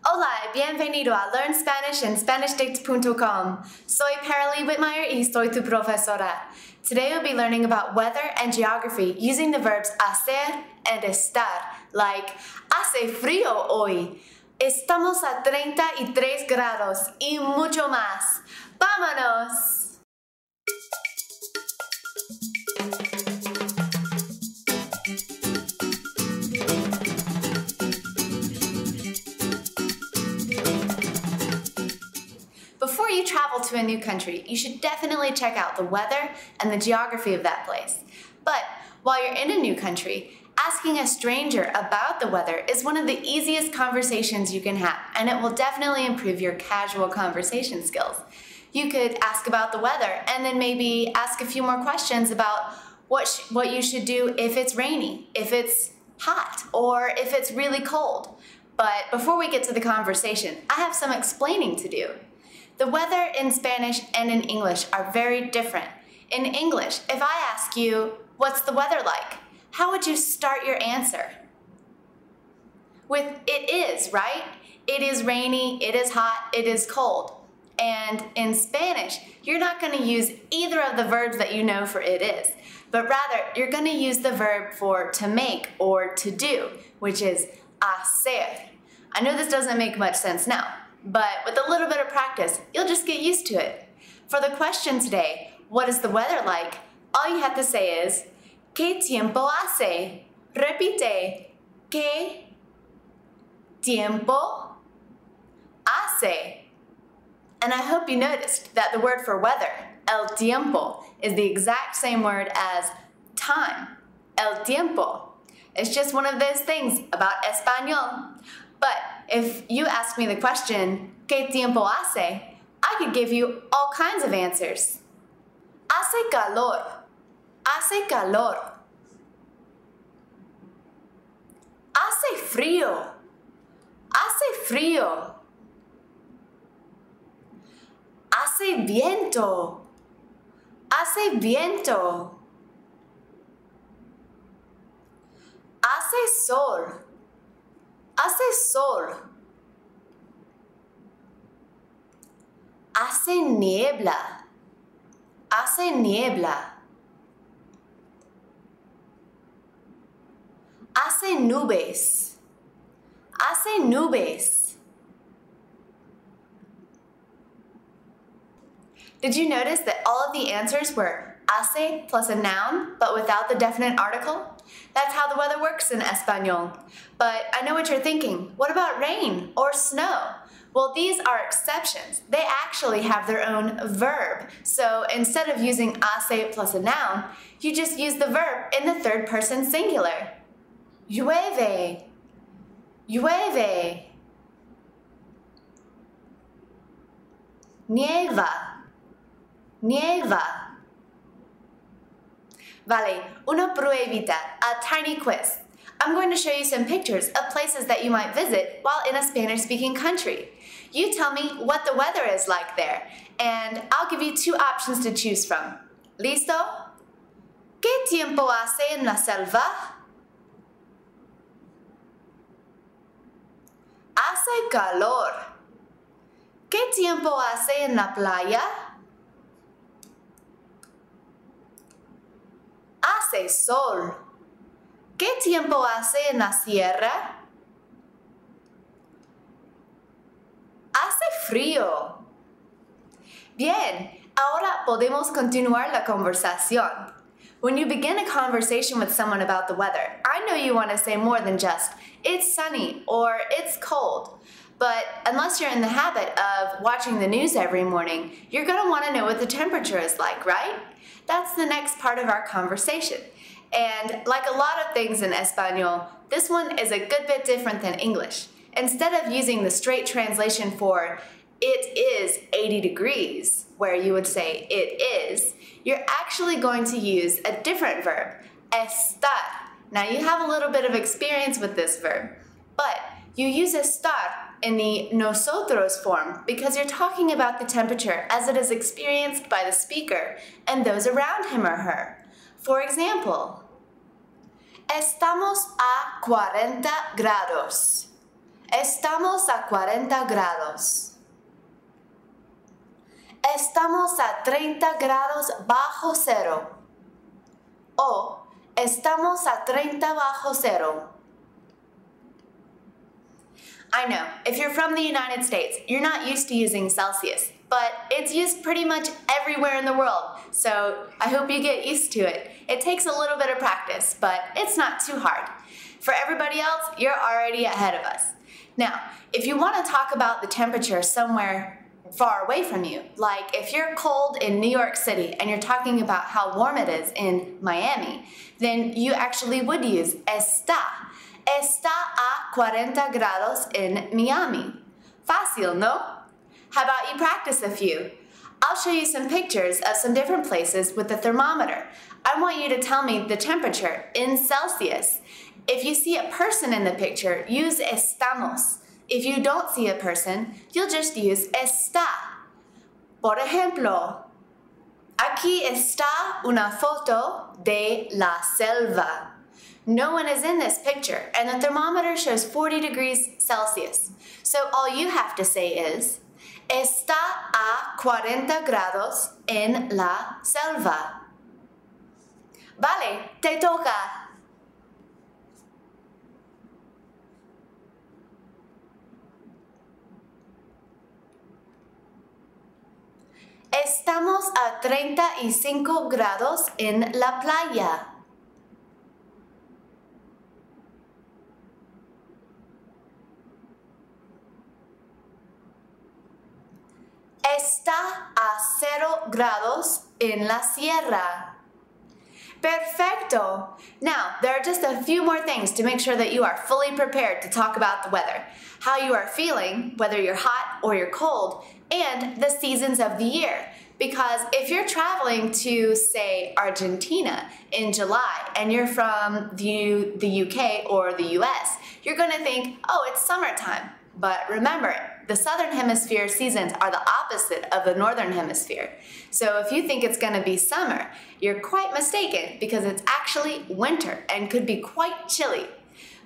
Hola y bienvenido a Learn Spanish en SpanishDicts.com. Soy Paralee Whitmire y soy tu profesora. Today we'll be learning about weather and geography using the verbs hacer and estar, like hace frío hoy. Estamos a 33 grados y mucho más. ¡Vámonos! Before you travel to a new country, you should definitely check out the weather and the geography of that place. But while you're in a new country, asking a stranger about the weather is one of the easiest conversations you can have, and it will definitely improve your casual conversation skills. You could ask about the weather and then maybe ask a few more questions about what you should do if it's rainy, if it's hot, or if it's really cold. But before we get to the conversation, I have some explaining to do. The weather in Spanish and in English are very different. In English, if I ask you, what's the weather like? How would you start your answer? With it is, right? It is rainy, it is hot, it is cold. And in Spanish, you're not going to use either of the verbs that you know for it is, but rather you're going to use the verb for to make or to do, which is hacer. I know this doesn't make much sense now, but with a little bit of practice, you'll just get used to it. For the question today, what is the weather like? All you have to say is, ¿Qué tiempo hace? Repite, ¿qué tiempo hace? And I hope you noticed that the word for weather, el tiempo, is the exact same word as time, el tiempo. It's just one of those things about español. But if you ask me the question, ¿Qué tiempo hace? I could give you all kinds of answers. Hace calor. Hace calor. Hace frío. Hace frío. Hace viento. Hace viento. Hace sol. Hace sol. Hace niebla. Hace niebla. Hace nubes. Hace nubes. Did you notice that all of the answers were hace plus a noun, but without the definite article? That's how the weather works in Espanol. But I know what you're thinking. What about rain or snow? Well, these are exceptions. They actually have their own verb. So instead of using hace plus a noun, you just use the verb in the third person singular. Llueve. Llueve. Nieva. Nieva. Vale, una pruebita, a tiny quiz. I'm going to show you some pictures of places that you might visit while in a Spanish-speaking country. You tell me what the weather is like there, and I'll give you two options to choose from. ¿Listo? ¿Qué tiempo hace en la selva? Hace calor. ¿Qué tiempo hace en la playa? Hace sol. ¿Qué tiempo hace en la sierra? Hace frío. Bien, ahora podemos continuar la conversación. When you begin a conversation with someone about the weather, I know you want to say more than just, it's sunny or it's cold. But unless you're in the habit of watching the news every morning, you're going to want to know what the temperature is like, right? That's the next part of our conversation. And like a lot of things in Espanol, this one is a good bit different than English. Instead of using the straight translation for it is 80 degrees, where you would say it is, you're actually going to use a different verb, estar. Now you have a little bit of experience with this verb, but you use estar in the nosotros form because you're talking about the temperature as it is experienced by the speaker and those around him or her. For example, estamos a 40 grados. Estamos a 40 grados. Estamos a 30 grados bajo cero. O estamos a 30 bajo cero. I know, if you're from the United States, you're not used to using Celsius, but it's used pretty much everywhere in the world, so I hope you get used to it. It takes a little bit of practice, but it's not too hard. For everybody else, you're already ahead of us. Now, if you want to talk about the temperature somewhere far away from you, like if you're cold in New York City and you're talking about how warm it is in Miami, then you actually would use está. Está a 40 grados en Miami. Fácil, no? How about you practice a few? I'll show you some pictures of some different places with the thermometer. I want you to tell me the temperature in Celsius. If you see a person in the picture, use estamos. If you don't see a person, you'll just use está. Por ejemplo, aquí está una foto de la selva. No one is in this picture, and the thermometer shows 40 degrees Celsius. So all you have to say is, está a 40 grados en la selva. Vale, te toca. Estamos a 35 grados en la playa. Está a 0 grados en la sierra. Perfecto! Now, there are just a few more things to make sure that you are fully prepared to talk about the weather, how you are feeling, whether you're hot or you're cold, and the seasons of the year. Because if you're traveling to, say, Argentina in July and you're from the UK or the US, you're going to think, oh, it's summertime. But remember, the Southern Hemisphere seasons are the opposite of the Northern Hemisphere. So if you think it's going to be summer, you're quite mistaken because it's actually winter and could be quite chilly.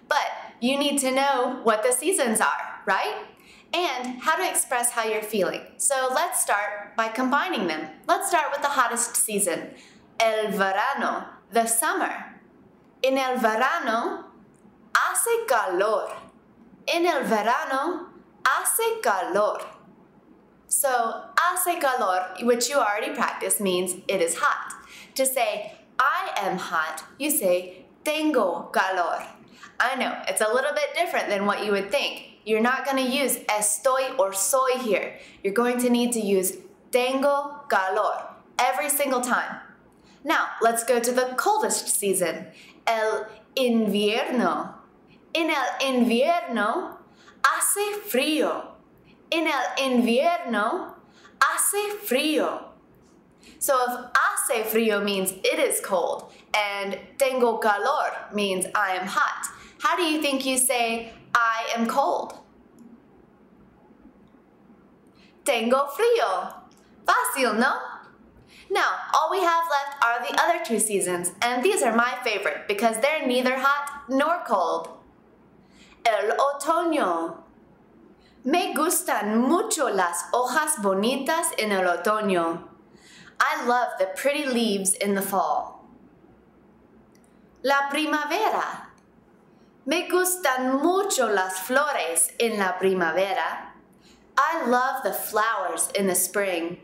But you need to know what the seasons are, right? And how to express how you're feeling. So let's start by combining them. Let's start with the hottest season, el verano, the summer. En el verano, hace calor. En el verano, hace calor. So, hace calor, which you already practiced, means it is hot. To say, I am hot, you say, tengo calor. I know, it's a little bit different than what you would think. You're not going to use estoy or soy here. You're going to need to use tengo calor every single time. Now, let's go to the coldest season, el invierno. En el invierno, hace frío. En el invierno, hace frío. So if hace frío means it is cold, and tengo calor means I am hot, how do you think you say I am cold? Tengo frío. Fácil, no? Now, all we have left are the other two seasons, and these are my favorite because they're neither hot nor cold. El otoño. Me gustan mucho las hojas bonitas en el otoño. I love the pretty leaves in the fall. La primavera. Me gustan mucho las flores en la primavera. I love the flowers in the spring.